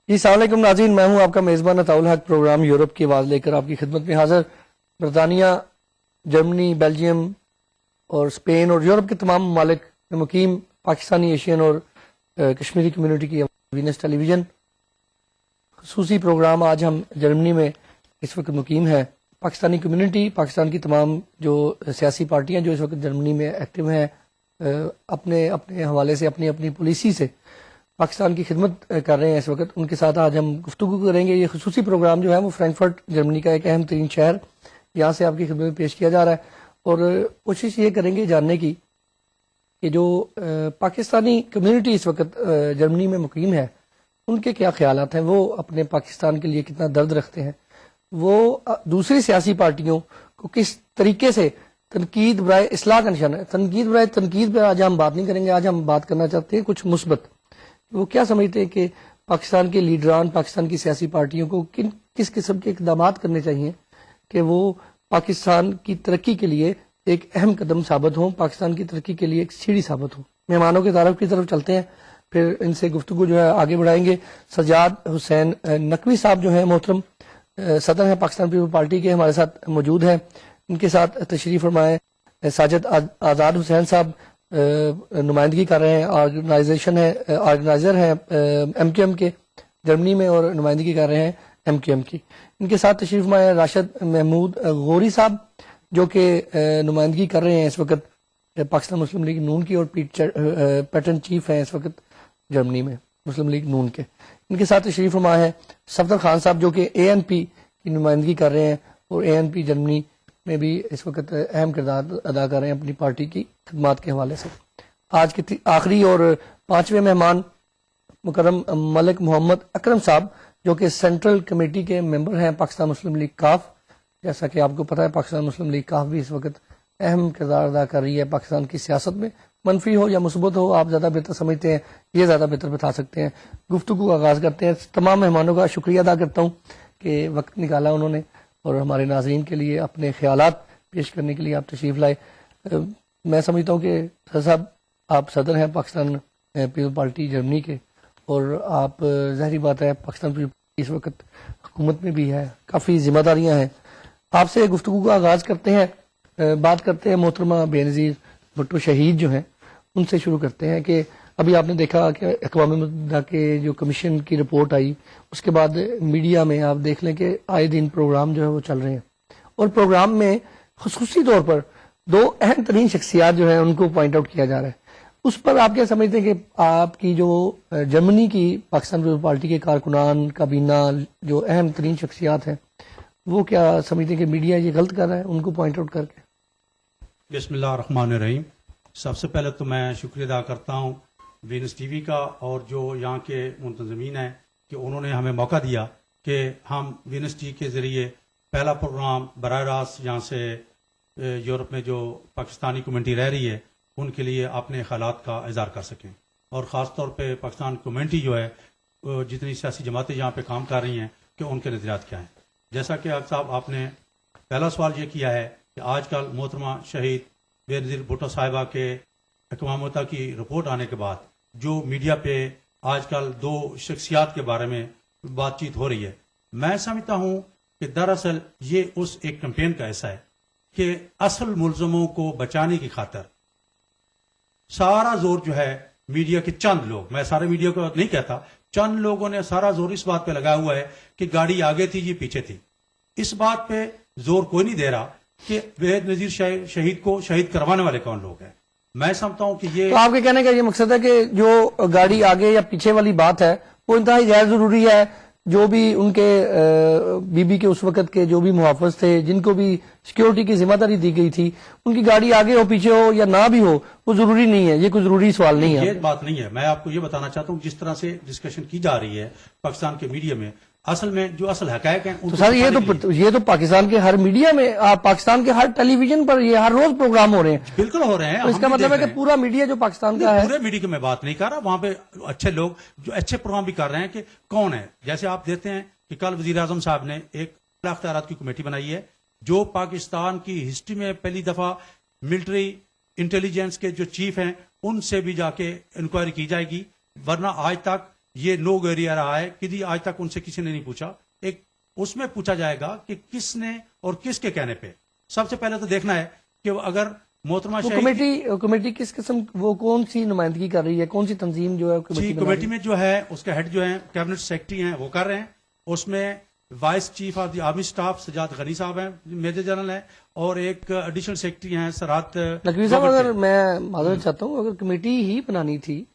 جی السلام علیکم ناظرین، میں ہوں آپ کا میزبان عطاء الحق۔ پروگرام یورپ کی آواز لے کر آپ کی خدمت میں حاضر۔ برطانیہ، جرمنی، بیلجیم اور اسپین اور یورپ کے تمام ممالک میں مقیم پاکستانی، ایشین اور کشمیری کمیونٹی کی وینس ٹیلی ویژن خصوصی پروگرام آج ہم جرمنی میں اس وقت مقیم ہے۔ پاکستانی کمیونٹی، پاکستان کی تمام جو سیاسی پارٹیاں جو اس وقت جرمنی میں ایکٹیو ہیں، اپنے اپنے حوالے سے، اپنی اپنی پالیسی سے پاکستان کی خدمت کر رہے ہیں اس وقت، ان کے ساتھ آج ہم گفتگو کریں گے۔ یہ خصوصی پروگرام جو ہے وہ فرینکفرٹ جرمنی کا ایک اہم ترین شہر یہاں سے آپ کی خدمت میں پیش کیا جا رہا ہے، اور کوشش یہ کریں گے جاننے کی کہ جو پاکستانی کمیونٹی اس وقت جرمنی میں مقیم ہے ان کے کیا خیالات ہیں، وہ اپنے پاکستان کے لیے کتنا درد رکھتے ہیں، وہ دوسری سیاسی پارٹیوں کو کس طریقے سے تنقید برائے اصلاح کا نشانہ ہے۔ تنقید برائے تنقید پہ آج ہم بات نہیں کریں گے، آج ہم بات کرنا چاہتے ہیں کچھ مثبت۔ وہ کیا سمجھتے ہیں کہ پاکستان کے لیڈران، پاکستان کی سیاسی پارٹیوں کو کس قسم کے اقدامات کرنے چاہیے کہ وہ پاکستان کی ترقی کے لیے ایک اہم قدم ثابت ہوں، پاکستان کی ترقی کے لیے ایک سیڑھی ثابت ہوں۔ مہمانوں کے تعارف کی طرف چلتے ہیں، پھر ان سے گفتگو جو ہے آگے بڑھائیں گے۔ سجاد حسین نقوی صاحب جو ہیں محترم صدر ہیں پاکستان پیپل پارٹی کے، ہمارے ساتھ موجود ہیں۔ ان کے ساتھ تشریف فرمائے ساجد آزاد حسین صاحب، نمائندگی کر رہے ہیں، آرگنائزر ہیں ایم کیو ایم کے جرمنی میں، اور نمائندگی کر رہے ہیں ایم کیو ایم کی۔ ان کے ساتھ تشریف فرمائے راشد محمود غوری صاحب، جو کہ نمائندگی کر رہے ہیں اس وقت پاکستان مسلم لیگ نون کی، اور پیٹرن چیف ہیں اس وقت جرمنی میں مسلم لیگ نون کے۔ ان کے ساتھ تشریف فرما ہے صفدر خان صاحب، جو کہ اے این پی کی نمائندگی کر رہے ہیں، اور اے این پی جرمنی میں بھی اس وقت اہم کردار ادا کر رہے ہیں اپنی پارٹی کی خدمات کے حوالے سے۔ آج کے آخری اور پانچویں مہمان مکرم ملک محمد اکرم صاحب، جو کہ سینٹرل کمیٹی کے ممبر ہیں پاکستان مسلم لیگ کاف۔ جیسا کہ آپ کو پتہ ہے پاکستان مسلم لیگ کاف بھی اس وقت اہم کردار ادا کر رہی ہے پاکستان کی سیاست میں، منفی ہو یا مثبت ہو، آپ زیادہ بہتر سمجھتے ہیں، یہ زیادہ بہتر بتا سکتے ہیں۔ گفتگو کا آغاز کرتے ہیں۔ تمام مہمانوں کا شکریہ ادا کرتا ہوں کہ وقت نکالا انہوں نے، اور ہمارے ناظرین کے لیے اپنے خیالات پیش کرنے کے لیے آپ تشریف لائے۔ میں سمجھتا ہوں کہ سر صاحب آپ صدر ہیں پاکستان پیپل پارٹی جرمنی کے، اور آپ ظاہری بات ہے پاکستان پیپل پارٹی اس وقت حکومت میں بھی ہے، کافی ذمہ داریاں ہیں۔ آپ سے گفتگو کا آغاز کرتے ہیں، بات کرتے ہیں محترمہ بے نظیر بھٹو شہید جو ہیں ان سے شروع کرتے ہیں کہ ابھی آپ نے دیکھا کہ اقوام متحدہ کے جو کمیشن کی رپورٹ آئی، اس کے بعد میڈیا میں آپ دیکھ لیں کہ آئے دن پروگرام جو ہے وہ چل رہے ہیں، اور پروگرام میں خصوصی طور پر دو اہم ترین شخصیات جو ہیں ان کو پوائنٹ آؤٹ کیا جا رہا ہے۔ اس پر آپ کیا سمجھتے ہیں کہ آپ کی جو جرمنی کی پاکستان پیپل پارٹی کے کارکنان، کابینہ، جو اہم ترین شخصیات ہیں، وہ کیا سمجھتے ہیں کہ میڈیا یہ غلط کر رہا ہے ان کو پوائنٹ آؤٹ کر کے؟ بسم اللہ الرحمن الرحیم۔ سب سے پہلے تو میں شکریہ ادا کرتا ہوں وینس ٹی وی کا اور جو یہاں کے منتظمین ہیں کہ انہوں نے ہمیں موقع دیا کہ ہم وینس ٹی کے ذریعے پہلا پروگرام براہ راست یہاں سے یورپ میں جو پاکستانی کمیونٹی رہ رہی ہے ان کے لیے اپنے خیالات کا اظہار کر سکیں، اور خاص طور پہ پاکستان کمیونٹی جو ہے جتنی سیاسی جماعتیں یہاں پہ کام کر رہی ہیں کہ ان کے نظریات کیا ہیں۔ جیسا کہ صاحب آپ نے پہلا سوال یہ کیا ہے کہ آج کل محترمہ شہید بے نظیر بھٹو صاحبہ کے اقوام متحدہ کی رپورٹ آنے کے بعد جو میڈیا پہ آج کل دو شخصیات کے بارے میں بات چیت ہو رہی ہے، میں سمجھتا ہوں کہ دراصل یہ اس ایک کیمپین کا حصہ ہے کہ اصل ملزموں کو بچانے کی خاطر سارا زور جو ہے میڈیا کے چند لوگ، میں سارے میڈیا کو نہیں کہتا، چند لوگوں نے سارا زور اس بات پہ لگایا ہوا ہے کہ گاڑی آگے تھی یہ پیچھے تھی۔ اس بات پہ زور کوئی نہیں دے رہا کہ بے نظیر شہید کو شہید کروانے والے کون لوگ ہیں۔ میں سمجھتا ہوں کہ یہ تو آپ کے کہنے کا یہ مقصد ہے کہ جو گاڑی آگے یا پیچھے والی بات ہے وہ انتہائی غیر ضروری ہے۔ جو بھی ان کے بی بی کے اس وقت کے جو بھی محافظ تھے، جن کو بھی سیکیورٹی کی ذمہ داری دی گئی تھی، ان کی گاڑی آگے ہو پیچھے ہو یا نہ بھی ہو وہ ضروری نہیں ہے، یہ کوئی ضروری سوال نہیں ہے۔ یہ بات نہیں ہے۔ میں آپ کو یہ بتانا چاہتا ہوں جس طرح سے ڈسکشن کی جا رہی ہے پاکستان کے میڈیا میں، اصل میں جو اصل حقائق ہیں تو سر یہ تو پاکستان کے ہر میڈیا میں، پاکستان کے ہر ٹیلی ویژن پر یہ ہر روز پروگرام ہو رہے ہیں۔ بالکل ہو رہے ہیں۔ تو اس کا مطلب ہے کہ پورا میڈیا جو پاکستان کا ہے، پورے میڈیا کی میں بات نہیں کر رہا، وہاں پہ اچھے لوگ جو اچھے پروگرام بھی کر رہے ہیں کہ کون ہے۔ جیسے آپ دیکھتے ہیں کہ کل وزیر اعظم صاحب نے ایک اختیارات کی کمیٹی بنائی ہے جو پاکستان کی ہسٹری میں پہلی دفعہ ملٹری انٹیلیجنس کے جو چیف ہیں ان سے بھی جا کے انکوائری کی جائے گی، ورنہ آج تک یہ नो गो एरिया रहा है कि आज तक उनसे किसी ने नहीं पूछा। एक उसमें पूछा जाएगा कि किसने और किसके कहने पे। सबसे पहले तो देखना है कि अगर मोहतरमा वो शहीद कमेटी किस किस्म, वो कौन सी नुमाइंदगी कर रही है, कौन सी तंजीम जो है जी बना कमेटी रही में जो है उसका हेड जो है कैबिनेट सेक्रेटरी हैं वो कर रहे हैं। उसमें vice chief of the army staff Sajjad Ghani sahab हैं, मेजर जनरल हैं, और एक एडिशनल सेक्रेटरी हैं सरात है? नकवी साहब, अगर मैं माजरत चाहता हूँ, अगर कमेटी ही बनानी थी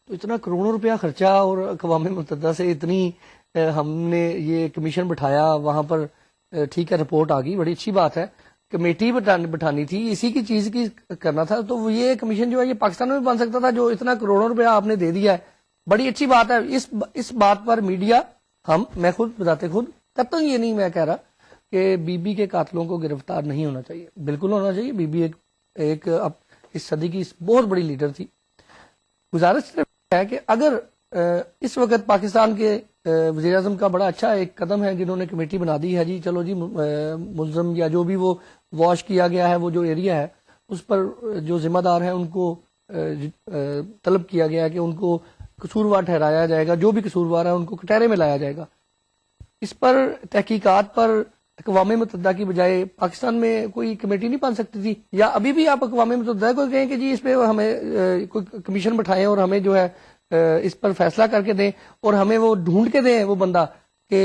तो इतना करोड़ों रुपया खर्चा और अक़वाम मुत्तहिदा से इतनी हमने ये कमीशन बिठाया, वहां पर ठीक है रिपोर्ट आ गई, बड़ी अच्छी बात है, कमेटी बिठानी थी, इसी की चीज की करना था, तो ये कमीशन जो है ये पाकिस्तान में भी बन सकता था, जो इतना करोड़ों रुपया आपने दे दिया है, बड़ी अच्छी बात है। इस बात पर मीडिया, मैं खुद बताते खुद तब तक ये नहीं मैं कह रहा कि बीबी के कातलों को गिरफ्तार नहीं होना चाहिए, बिल्कुल होना चाहिए। बीबी एक अब इस सदी की बहुत बड़ी लीडर थी। गुजारिश सिर्फ है कि अगर इस वक्त पाकिस्तान के वज़ीर आज़म का बड़ा अच्छा एक कदम है जिन्होंने कमेटी बना दी है, जी चलो जी मुलजम या जो भी वो वॉश किया गया है, वो जो एरिया है उस पर जो जिम्मेदार है उनको तलब किया गया है कि उनको कसूरवार ठहराया जाएगा, जो भी कसूरवार है उनको कटहरे में लाया जाएगा। इस पर तहकीकात पर अक़वाम मुत्तहिदा की बजाय पाकिस्तान में कोई कमेटी नहीं बन सकती थी? या अभी भी आप अक़वाम मुत्तहिदा को कहें कि जी इस पे हमें कोई कमीशन बैठाएं और हमें जो है इस पर फैसला करके दें और हमें वो ढूंढ के दें वो बंदा कि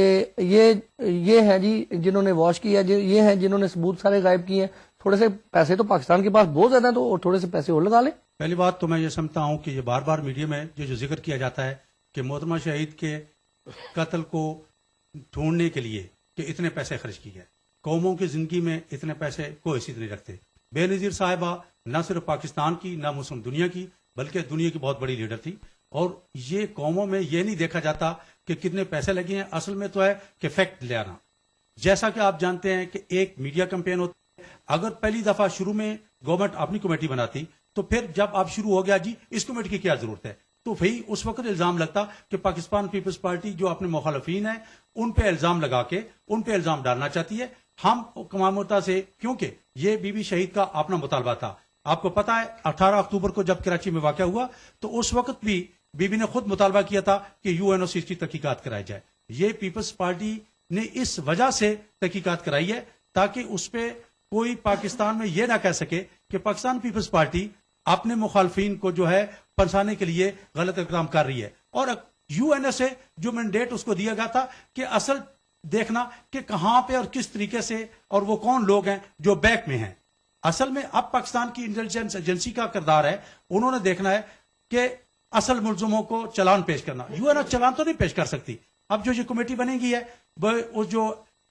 ये हैं जी जिन्होंने वॉश किया, ये हैं जिन्होंने सबूत सारे गायब किए हैं। थोड़े से पैसे तो पाकिस्तान के पास बहुत ज्यादा है, तो और थोड़े से पैसे और लगा लें। पहली बात तो मैं ये समझता हूं कि ये बार बार मीडिया में जो जिक्र किया जाता है कि मोहतरमा शहीद के कत्ल को ढूंढने के लिए कि इतने पैसे खर्च किए गए, कौमों की जिंदगी में इतने पैसे कोई हैसियत नहीं रखते। बेनजीर साहिबा न सिर्फ पाकिस्तान की, न मुस्लिम दुनिया की, बल्कि दुनिया की बहुत बड़ी लीडर थी। और ये कौमों में ये नहीं देखा जाता कि कितने पैसे लगे हैं, असल में तो है कि फैक्ट ले आना। जैसा कि आप जानते हैं कि एक मीडिया कैंपेन होता है, अगर पहली दफा शुरू में गवर्नमेंट अपनी कमेटी बनाती तो फिर जब आप शुरू हो गया जी इस कमेटी की क्या जरूरत है, तो भाई उस वक्त इल्जाम लगता कि पाकिस्तान पीपल्स पार्टी जो अपने मुखालफीन है उन पे इल्जाम लगा के उन पे इल्जाम डालना चाहती है। हम कमामुता से, क्योंकि ये बीबी शहीद का अपना मुतालबा था। आपको पता है 18 अक्टूबर को जब कराची में वाक़या हुआ तो उस वक्त भी बीबी ने खुद मुतालबा किया था कि यूएनओसी की तहकीकात कराई जाए। ये पीपल्स पार्टी ने इस वजह से तहकीकात कराई है ताकि उस पर कोई पाकिस्तान में यह ना कह सके कि पाकिस्तान पीपल्स पार्टी अपने मुखालफीन को जो है फंसाने के लिए गलत इकदाम कर रही है। और यूएनओ से जो मैंडेट उसको दिया गया था कि असल देखना कि कहां पे और किस तरीके से और वो कौन लोग हैं जो बैक में हैं। असल में अब पाकिस्तान की इंटेलिजेंस एजेंसी का किरदार है, उन्होंने देखना है कि असल मुलजमों को चालान पेश करना। यूएनओ चालान तो नहीं पेश कर सकती। अब जो ये कमेटी बनेगी है वो जो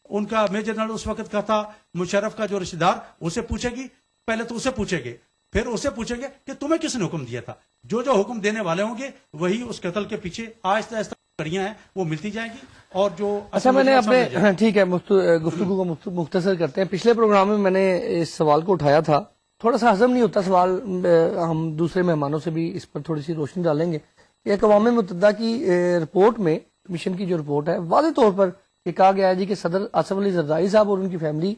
उनका मेजर जनरल उस वक्त का था मुशर्रफ का जो रिश्तेदार, उसे पूछेगी, पहले तो उसे पूछेंगे, फिर उसे पूछेंगे कि तुम्हें किसने हुक्म दिया था। जो जो हुक्म देने वाले होंगे वही उस कत्ल के पीछे आहिस्ता आहिस्ता कड़ियां हैं वो मिलती जाएंगी। और जो अच्छा, मैंने अपने ठीक है गुफ्तगू को मुख्तसर करते हैं। पिछले प्रोग्राम में मैंने इस सवाल को उठाया था, थोड़ा सा हजम नहीं होता सवाल, हम दूसरे मेहमानों से भी इस पर थोड़ी सी रोशनी डालेंगे। अक़वाम मुत्तहिदा की रिपोर्ट में, कमीशन की जो रिपोर्ट है, वाज़ेह तौर पर ये कहा गया है जी कि सदर आसिफ अली जरदारी साहब और उनकी फैमिली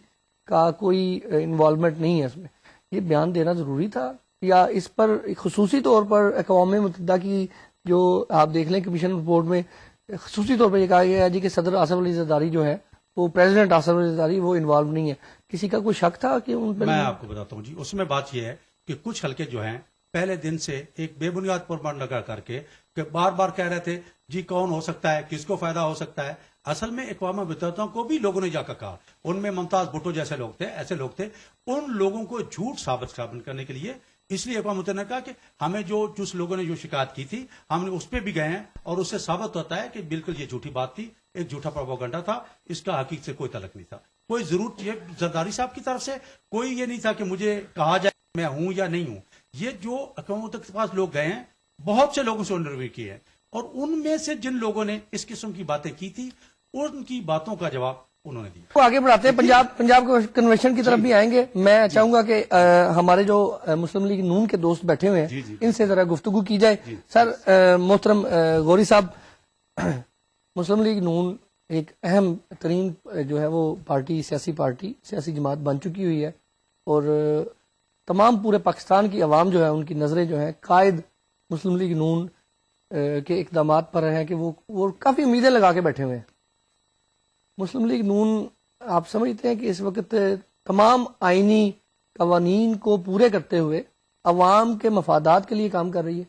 का कोई इन्वॉल्वमेंट नहीं है इसमें। ये बयान देना जरूरी था या इस पर खुसूसी तौर पर अक़वाम मुत्तहिदा की जो आप देख लें कमीशन रिपोर्ट में खुसूसी तौर पर यह कहा गया है जी कि सदर आसिफ अली जरदारी जो है वो प्रेसिडेंट आसिफ अली जरदारी वो इन्वॉल्व नहीं है। किसी का कोई शक था कि उन पर? मैं आपको बताता हूँ जी, उसमें बात यह है कि कुछ हल्के जो हैं पहले दिन से एक बेबुनियाद प्रमाण लगा करके कि बार बार कह रहे थे जी कौन हो सकता है, किसको फायदा हो सकता है। असल में अक़वाम मुत्तहिदा को भी लोगों ने जाकर कहा, उनमें मुमताज भुट्टो जैसे लोग थे, ऐसे लोग थे, उन लोगों को झूठ साबित करने के लिए इसलिए अक़वाम मुत्तहिदा ने कहा कि हमें जिस लोगों ने जो शिकायत की थी हमने उस पर भी गए हैं और उससे साबित होता है कि बिल्कुल ये झूठी बात थी, एक झूठा प्रोपेगेंडा था, इसका हकीकत से कोई तलक नहीं था। कोई जरूरत ये जरदारी साहब की तरफ से कोई ये नहीं था कि मुझे कहा जाए मैं हूं या नहीं हूं। ये जो अक़वाम मुत्तहिदा के पास लोग गए हैं, बहुत से लोगों से इंटरव्यू किए हैं और उनमें से जिन लोगों ने इस किस्म की बातें की थी उनकी बातों का जवाब उन्होंने दिया। तो आगे बढ़ाते हैं, पंजाब कन्वेंशन की तरफ भी आएंगे। मैं चाहूंगा कि हमारे जो मुस्लिम लीग नून के दोस्त बैठे हुए हैं इनसे जरा गुफ्तगू की जाए। सर मोहतरम गौरी साहब, मुस्लिम लीग नून एक अहम तरीन जो है वो पार्टी, सियासी जमात बन चुकी हुई है और तमाम पूरे पाकिस्तान की आवाम जो है उनकी नजरें जो है कायद मुस्लिम लीग नून کے اقدامات پر ہیں کہ وہ کافی امیدیں لگا کے بیٹھے ہوئے ہیں. مسلم لیگ نون آپ سمجھتے ہیں کہ اس وقت تمام آئینی قوانین کو پورے کرتے ہوئے عوام کے مفادات کے لیے کام کر رہی ہے؟